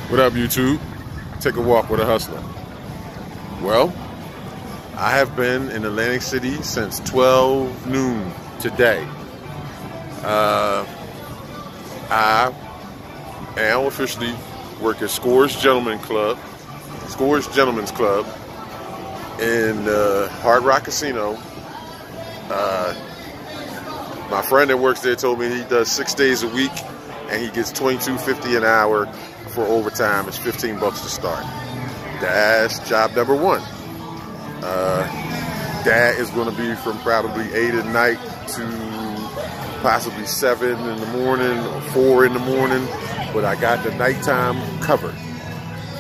What up, YouTube? Take a walk with a hustler. Well, I have been in Atlantic City since 12 noon today. I am officially work at Scores Gentlemen's Club in Hard Rock Casino. My friend that works there told me he does 6 days a week and he gets $22.50 an hour for overtime. It's $15 to start. That's job number one. That is going to be from probably 8 at night to possibly 7 in the morning or 4 in the morning. But I got the nighttime covered.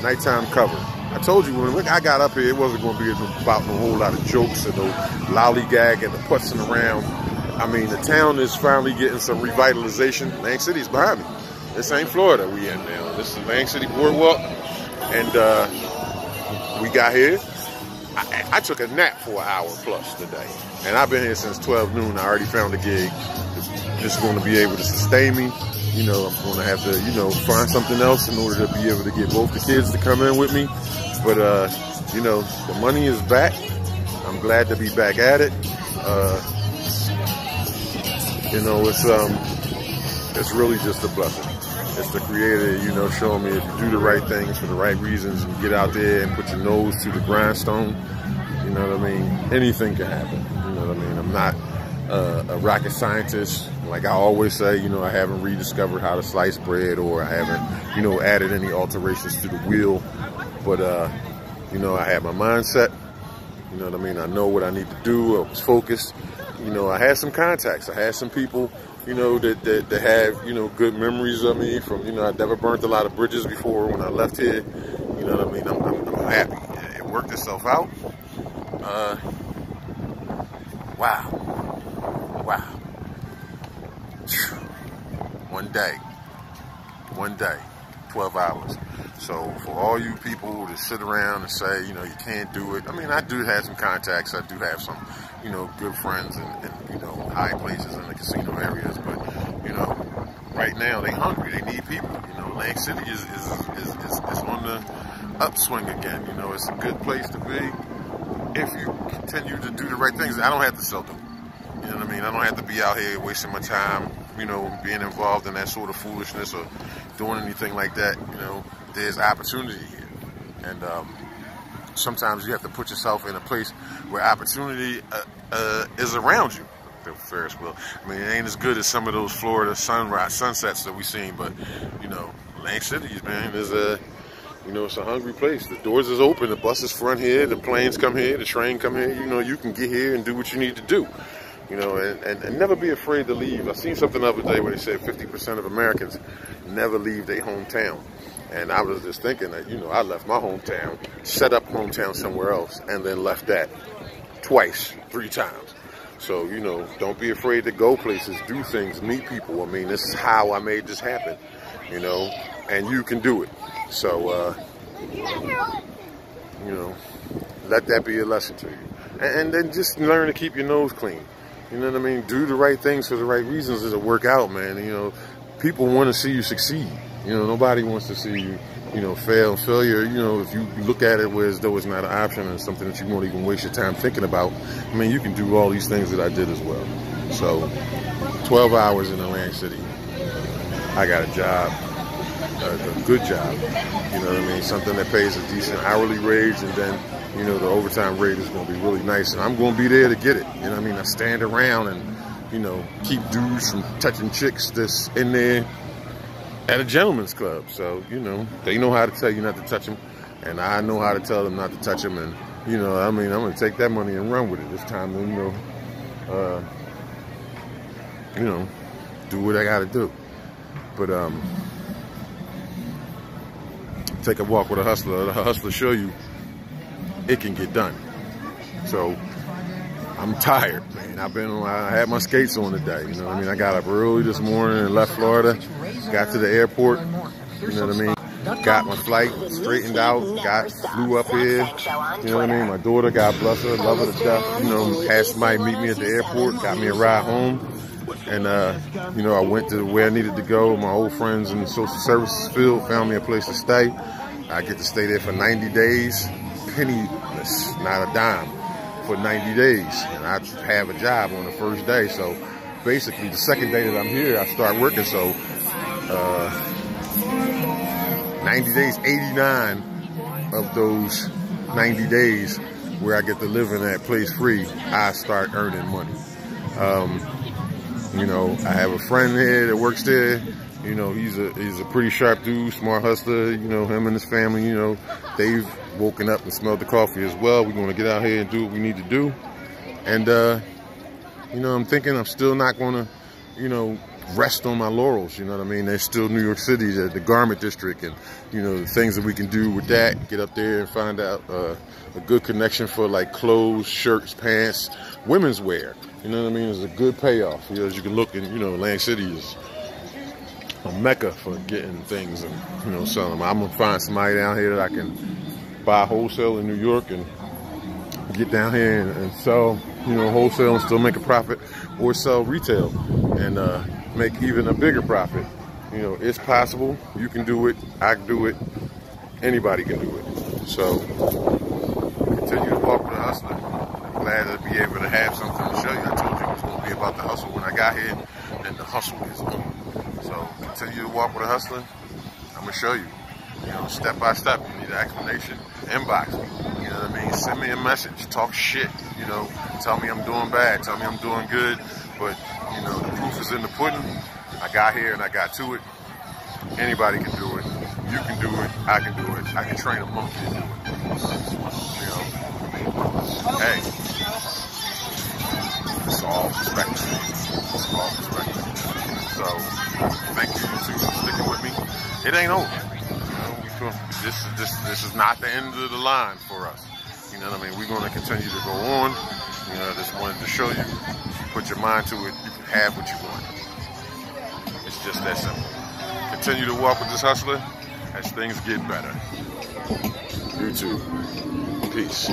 Nighttime covered. I told you when I got up here, it wasn't going to be about a whole lot of jokes and no lollygag and the putzing around. I mean, the town is finally getting some revitalization. Atlantic City's behind me. This ain't Florida we in now. This is Atlantic City Boardwalk. And we got here. I took a nap for an hour plus today. And I've been here since 12 noon. I already found a gig that's just going to be able to sustain me. You know, I'm going to have to, find something else in order to be able to get both the kids to come in with me. But, the money is back. I'm glad to be back at it. It's really just a blessing. It's the Creator, showing me if you do the right things for the right reasons and you get out there and put your nose to the grindstone, you know what I mean? Anything can happen, you know what I mean? I'm not a rocket scientist. Like I always say, I haven't rediscovered how to slice bread or I haven't, added any alterations to the wheel. But, I had my mindset, you know what I mean? I know what I need to do. I was focused. I had some contacts. I had some people, that have, good memories of me from, I never burnt a lot of bridges before when I left here. You know what I mean? I'm happy. It worked itself out. Wow. 1 day, 12 hours. So for all you people that sit around and say, you can't do it. I mean, I do have some contacts. I do have some, good friends and high places in the casino areas. But, right now they hungry. They need people. Atlantic City is on the upswing again. It's a good place to be if you continue to do the right things. I don't have to sell dope. You know what I mean? I don't have to be out here wasting my time, being involved in that sort of foolishness or doing anything like that. There's opportunity here. And sometimes you have to put yourself in a place where opportunity is around you. The Ferris wheel. I mean, it ain't as good as some of those Florida sunsets that we've seen, but, Atlantic City, man, is it's a hungry place. The doors is open, the buses front here, the planes come here, the train come here. You can get here and do what you need to do. And never be afraid to leave. I seen something the other day where they said 50% of Americans never leave their hometown. And I was just thinking that, I left my hometown, set up hometown somewhere else, and then left that twice, 3 times. So, don't be afraid to go places, do things, meet people. I mean, this is how I made this happen, and you can do it. So, let that be a lesson to you. And then just learn to keep your nose clean. You know what I mean? Do the right things for the right reasons. It'll work out, man. People want to see you succeed. Nobody wants to see you, fail. Failure, if you look at it as though it's not an option and something that you won't even waste your time thinking about, I mean, you can do all these things that I did as well. So, 12 hours in Atlantic City. I got a job, a good job. You know what I mean? Something that pays a decent hourly wage, and then, the overtime rate is going to be really nice. And I'm going to be there to get it. You know what I mean? I stand around and, keep dudes from touching chicks that's in there at a gentleman's club. So, they know how to tell you not to touch them. And I know how to tell them not to touch them. And, I'm going to take that money and run with it. It's time to, do what I got to do. But, take a walk with a hustler. The hustler show you it can get done. So, I'm tired, man. I had my skates on today. You know what I mean? I got up early this morning and left Florida. Got to the airport. You know what I mean? Got my flight straightened out. Flew up here. You know what I mean? My daughter, God bless her, love her to death. Had somebody meet me at the airport. Got me a ride home. And, you know, I went to where I needed to go. My old friends in the social services field found me a place to stay. I get to stay there for 90 days, penniless, not a dime, for 90 days. And I have a job on the first day. So basically, the second day that I'm here, I start working. So 90 days, 89 of those 90 days where I get to live in that place free, I start earning money. You know, I have a friend here that works there. You know, he's a pretty sharp dude, smart hustler. You know, him and his family, you know, they've woken up and smelled the coffee as well. We're going to get out here and do what we need to do. And, you know, I'm thinking I'm still not going to, you know, rest on my laurels. You know what I mean? There's still New York City, the garment district, and, you know, the things that we can do with that. Get up there and find out a good connection for like clothes, shirts, pants, women's wear. You know what I mean? It's a good payoff. You know, as you can look in, you know, Atlantic City is a mecca for getting things and, you know, selling them. I'm going to find somebody down here that I can buy wholesale in New York and get down here and sell, you know, wholesale and still make a profit, or sell retail and make even a bigger profit. You know, it's possible. You can do it. I can do it. Anybody can do it. So continue to walk with a hustler. Glad to be able to have something to show you. I told you it was going to be about the hustle when I got here, and the hustle is on. So continue to walk with a hustler. I'm going to show you, you know, step by step. You need an explanation, inbox me. You know what I mean? Send me a message. Talk shit. You know, tell me I'm doing bad. Tell me I'm doing good. But, you know, the proof is in the pudding. I got here and I got to it. Anybody can do it. You can do it. I can do it. I can train a monkey to do it. You know, hey, it's all perspective. It's all perspective. So, thank you for sticking with me. It ain't over. You know, this is not the end of the line for us. You know what I mean? We're going to continue to go on. You know, I just wanted to show you. Put your mind to it. You can have what you want. It's just that simple. Continue to walk with this hustler as things get better. You too. Peace.